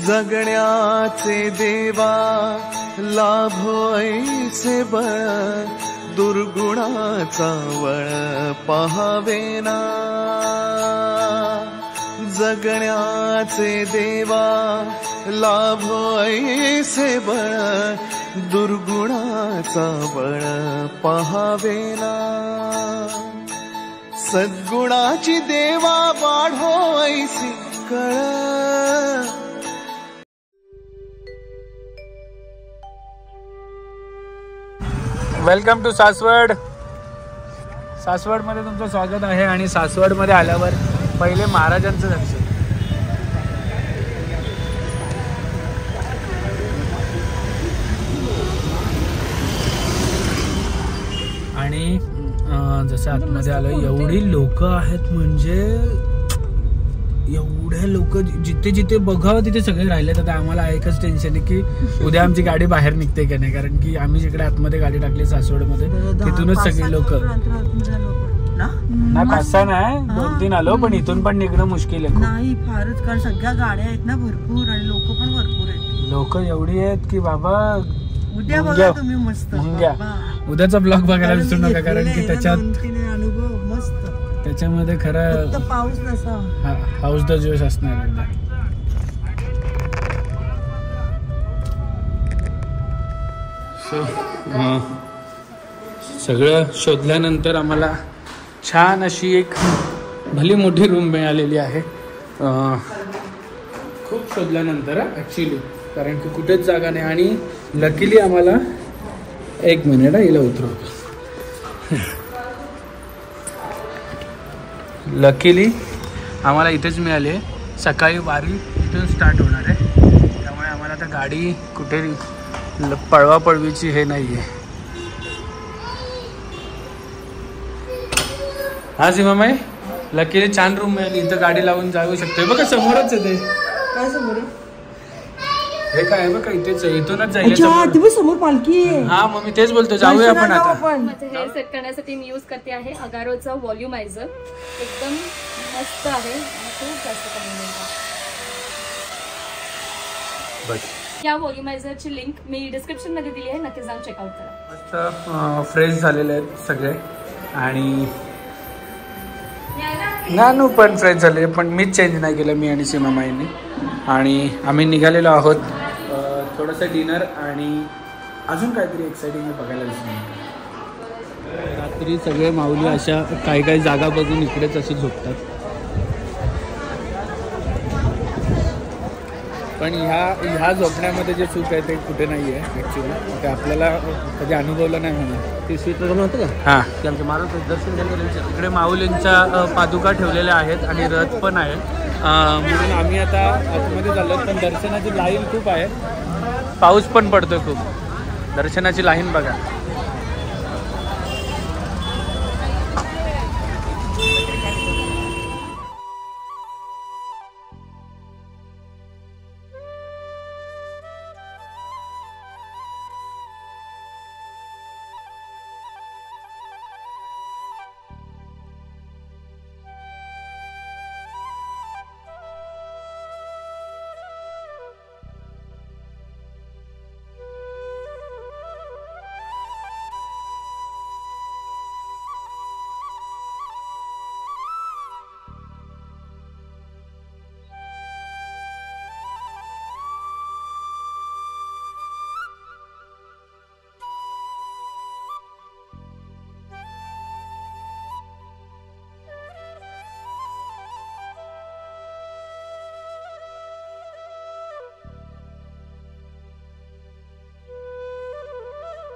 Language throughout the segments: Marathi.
जगण्याचे देवा लाभो ऐसे बळ, दुर्गुणाचा वळ पहावेना। जगण्याचे देवा लाभो ऐसे बळ, दुर्गुणाचा बळ पहावेना। सद्गुणाची देवा वाढो ऐसी कळ। Welcome to Saswad. सासवडमध्ये तुमचं स्वागत आहे आणि सासवडमध्ये आल्यावर पहिले महाराजांचं दर्शन। आणि जसं आतमध्ये आलं एवढी लोक आहेत, म्हणजे एवढे लोक जिथे जिथे बघावं तिथे सगळे राहिलेत। आता आम्हाला एकच टेन्शन आहे की उद्या आमची गाडी बाहेर निघते का नाही, कारण की आम्ही जिकडे आतमध्ये गाडी टाकली सासवडमध्ये तिथूनच सगळे लोक नाही, 5-6 नाही 2-3 आलो, पण इथून पण निघणं मुश्किल आहे नाही फारच, कारण सगळ्या गाड्या आहेत ना भरपूर आणि लोक पण भरपूर आहेत। लोक एवढी आहेत की बाबा उद्या बघा तुम्ही मस्त। उद्याचा ब्लॉग बघायला विसरू नका, कारण की त्याच्यात अनुभव मस्त, त्याच्यामध्ये खरं पाऊस नसा हाऊस द जोश असणार एकदा। सगळं शोधल्यानंतर आम्हाला छान अशी एक भली मोठी रूम मिळालेली आहे। खूप शोधल्यानंतर ॲक्च्युली, कारण की कुठेच जागा नाही। आणि लकीली आम्हाला 1 मिनिट हिला उतरवतो। लकीली आम्हाला इथेच मिळाले। सकाळी वारी इथून स्टार्ट होणार आहे, त्यामुळे आम्हाला आता गाडी कुठे पळवापळवीची हे नाही आहे। हा सीमामाई, लकीली छान रूम मिळाली, इथं गाडी लावून जाऊ शकतोय। बघा समोरच आहे ते। काय समोर हे काय आहे बघा, इथेच इथूनच जाईल समोर पालखी आहे। हा मग मी तेच बोलतो, जाऊया आपण आता। माझं हेअर सेट करण्यासाठी मी यूज करते आहे अगारोचा व्हॉल्युमायझर, एकदम मस्त आहे आणि खूप जास्त कन्व्हिनियंट आहे। या व्हॉल्युमायझरची लिंक मी डिस्क्रिप्शन मध्ये दिली आहे, नक्की जाऊन चेकआउट करा। मस्त फ्रेश झालेले आहेत सगळे आणि नानू पण फ्रेश झाले, पण मीच चेंज नाही केलं, मी आणि सीमामाईंनी। आणि आम्ही निघालेलो आहोत थोडंसं डिनर आणि अजून काहीतरी एक्साइटिंग बघायला दिसणार। रात्री सगळे माऊली अशा काही जागा बघून इकडेच अशी झोपतात, पण ह्या झोपण्यामध्ये जे सुख आहे ते कुठे नाही आहे ॲक्च्युली। ते आपल्याला कधी अनुभवलं नाही म्हणून ते स्वीट होतं का। हां, ते आमच्या महाराज दर्शन घ्यायला इकडे माऊलींच्या पादुका ठेवलेल्या आहेत आणि रथ पण आहे, म्हणून आम्ही आता आतमध्ये चाललो। पण दर्शनाची लाईन खूप आहे, पाऊस पण पडतोय खूप। दर्शनाची लाईन बघा।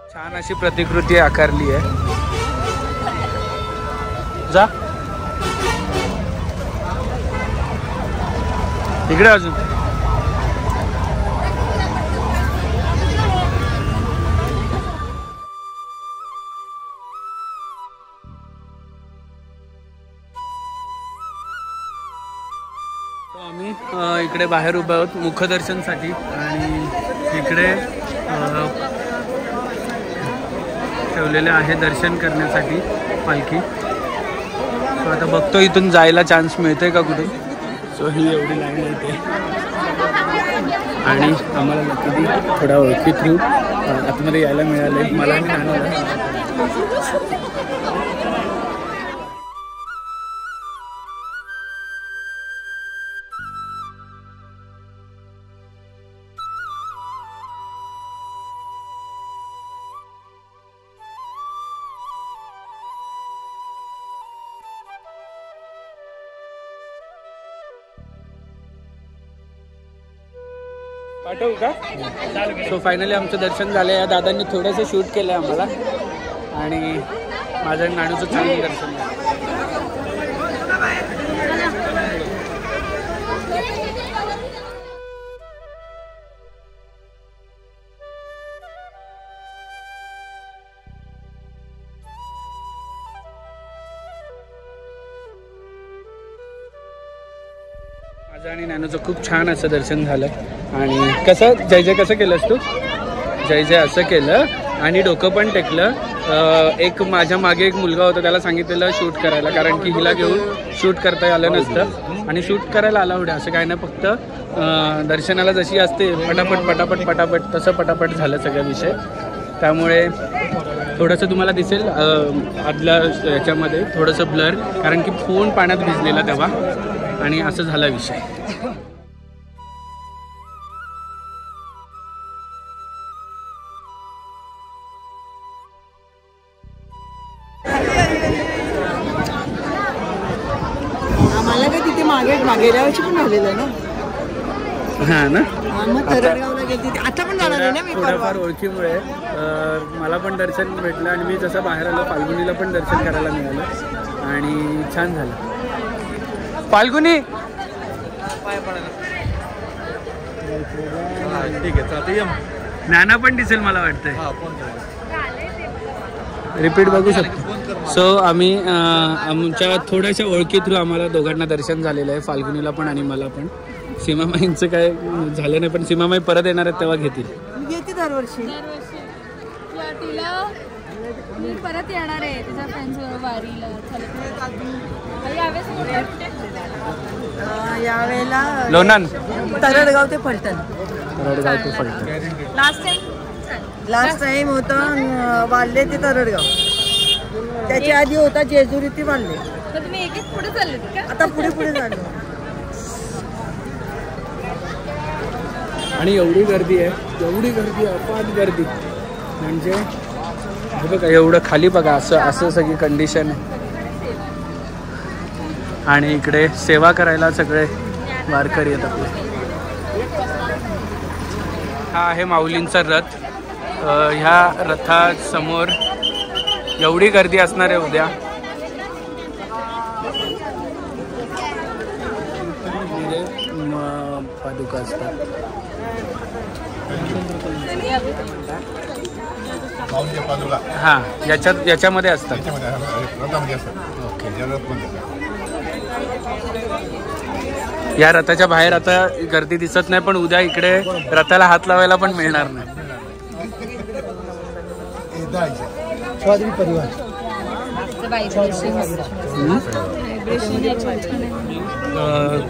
छान अशी प्रतिकृती आकारली आहे। जा इकडे अजून आम्ही इकडे बाहेर उभे आहोत मुखदर्शनसाठी आणि इकडे ठेवलेले आहे दर्शन करण्यासाठी पालखी। सो आता बघतो इथून जायला चान्स मिळतोय का कुठे। सो ही एवढी लाईन येते। आणि आम्हाला लकीली थोडा ओळखी थ्रू आतमध्ये यायला मिळालं मला आणि नानाला. पाठवू का? सो फायनली आमचं दर्शन झालं. या दादांनी थोडंसं शूट केलं आहे आम्हाला आणि माझं नाणूचं चांगलं दर्शन झालं. माझं आणि नानूचं खूप छान असं दर्शन झालं. आणि कसं जय जय कसं केलंस तू? जय जय असं केलं आणि डोकं पण टेकलं. एक माझ्या मागे एक मुलगा होता, त्याला सांगितलेलं शूट करायला, कारण की हिला घेऊन शूट करता आलं नसतं. आणि शूट करायला आला एवढं असं काय नाही, फक्त दर्शनाला जशी असते पटापट पटापट पटापट तसं पटापट झालं सगळा विषय. त्यामुळे थोडंसं तुम्हाला दिसेल आदल्या याच्यामध्ये थोडंसं ब्लर, कारण की फोन पाण्यात भिजलेला तेव्हा आणि असं झाला विषय. आम्हाला काय तिथे गेल्या वर्षी पण झालेलं ना. हां ना, मग तरडगावला गेली आता पण जाणार आहे ना मी. थोड्याफार ओळखीमुळे मला पण दर्शन भेटलं आणि मी जसं बाहेर आलो फाल्गुनीला पण दर्शन करायला मिळालं आणि छान झालं. फाल्गुनी नाना पण दिसेल मला वाटतंय, रिपीट बघू शकतो. सो आम्ही आमच्या थोड्याशा ओळखी थ्रू आम्हाला दोघांना दर्शन झालेलं आहे, फाल्गुनीला पण आणि मला पण. सीमामाईंचं काय झालं नाही, पण सीमामाई परत येणार आहेत तेव्हा घेतील. येते दरवर्षी. तिला मी परत येणार आहे तिच्या फ्रेंड्स वारीला. यावेळेला लोणंद, तरडगाव ते फलटण. तरडगाव ते फलटण. लास्ट टाइम होतं वाल्ले ते तरडगाव. त्याच्या आधी होता जेजुरी ते वाल्ले. तुम्ही एक एक पुढे चालले का? आता पुढे पुढे झालं. आणि एवढी गर्दी आहे, एवढी गर्दी, अफाट गर्दी. म्हणजे हे बघा एवढं खाली बघा, असं असं सगळी कंडिशन आहे. आणि इकडे सेवा करायला सगळे वारकरी येतात आपले. हा आहे माऊलींचा रथ. ह्या रथासमोर एवढी गर्दी असणार आहे उद्या. पादुका असतात. हा याच्यामध्ये असतात. ओके. या रथाच्या बाहेर आता गर्दी दिसत नाही, पण उद्या इकडे रथाला हात लावायला पण मिळणार नाही.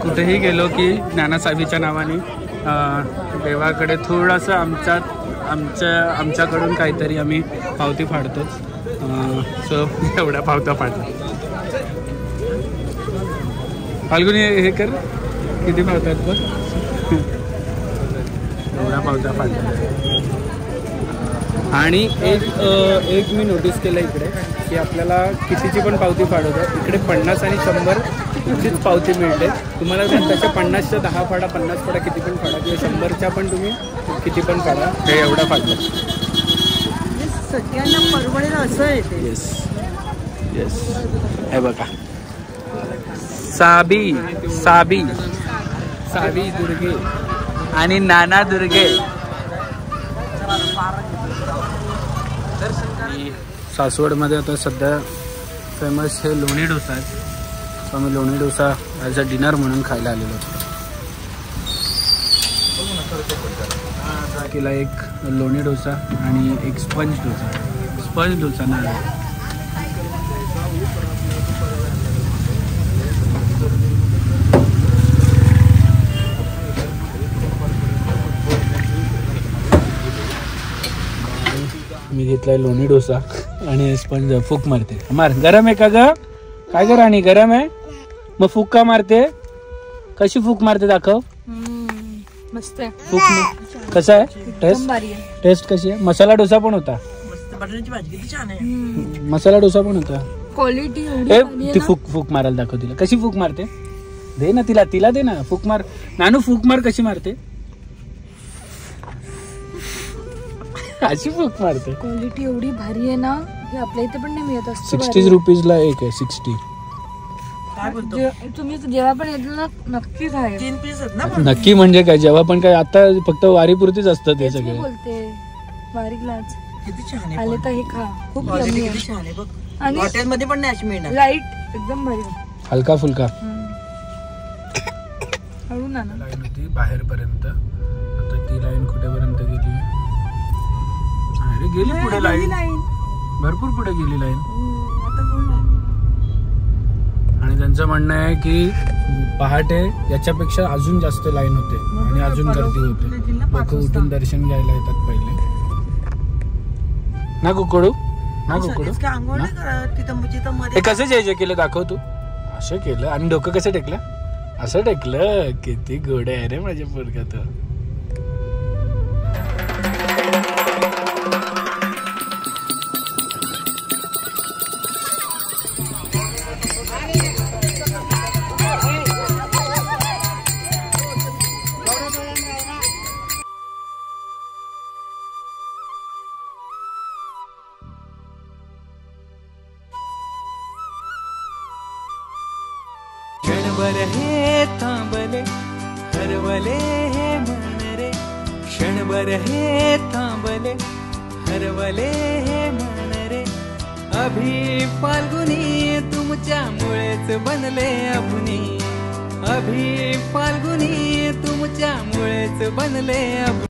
कुठेही गेलो की नानासाहेबीच्या नावाने देवाकडे थोडंसं आमच्याकडून काहीतरी आम्ही पावती फाडतोच. सो एवढ्या पावत्या फाडल्या. फाल्गुनी हे कर, किती पावतात बघ. एवढ्या पावत्या फाडल्या. आणि एक मी नोटीस केलं इकडे की आपल्याला कितीची पण पावती फाडवतात, इकडे 50 आणि 100 चीच पावती मिळते तुम्हाला. त्याच्या 50च्या 10 फाडा, 50 फाडा, किती पण फाडा, किंवा 100च्या पण तुम्ही किती पण फाडा. हे एवढा फाडलं. सगळ्यांना परवडेल असं आहे ते. Yes yes. हे बघा, साबी साबी साबी दुर्गे आणि नाना दुर्गे. सासवडमध्ये आता सध्या फेमस हे लोणी डोसा आहे. सो आम्ही लोणी डोसा ॲज अ डिनर म्हणून खायला आलेलो होतो. केला एक लोणी डोसा आणि एक स्पंज डोसा नाही. मी घेतलाय लोणी डोसा आणि स्पंज फूक मारते. मार. गरम आहे का ग? काय ग राणी, गरम आहे? मग फूक का मारते? कशी फूक मारते दाखव. मस्त आहे. फूक कसा आहे टेस्ट? टेस्ट कशी आहे? मसाला डोसा पण होता. बटाट्याची भाजी किती छान आहे. मसाला डोसा पण होता. क्वालिटी ती फूक मारायला दाखव तिला. कशी फूक मारते? दे ना तिला दे ना फूक मार. नानू फूक मार. कशी मारते? अशी फूक मारते. क्वालिटी एवढी भारी आहे ना, हे आपल्या इथे पण नाही मिळत असतं. 60 रुपीजला एक आहे. 60. तुम्ही जेव्हा पण येतील ना नक्की खाय. 3 पीस आहेत ना. नक्की म्हणजे काय, जेव्हा पण काय, आता फक्त वारीपुरतीच असतं ते सगळे. बोलते वारीलाच किती छान आहे. आले तर हे खा. खूप क्वालिटी यम्मी किती आहे. छान आहे बघ. आणि हॉटेल मध्ये पण नाही अशी मिळणार. लाईट एकदम भारी. हलका फुलका हळू ना. लाईन होती बाहेर पर्यंत. आता ती लाईन कुठेपर्यंत गेली? अरे गेली पुढे लाईन, भरपूर पुढे गेली लाईन. आणि त्यांचं म्हणणं आहे की पहाटे याच्यापेक्षा अजून जास्त लाईन होते आणि अजून गर्दी होते. लोक उठून दर्शन घ्यायला येतात पहिले. ना कुकडू ना कुकडू. हे कसं जय केलं दाखव तू. असं केलं आणि डोकं कसं टेकलं? असं टेकलं. किती गोड आहे रे माझ्या पोरगा तो. क्षणभर हे थांबले हरवले हे मन रे. क्षणभर हे थांबले हरवले हे मन रे. अभि फाल्गुनी तुमच्यामुळेच बनले अभुनी. अभि फाल्गुनी तुमच्यामुळेच बनले अभुनी.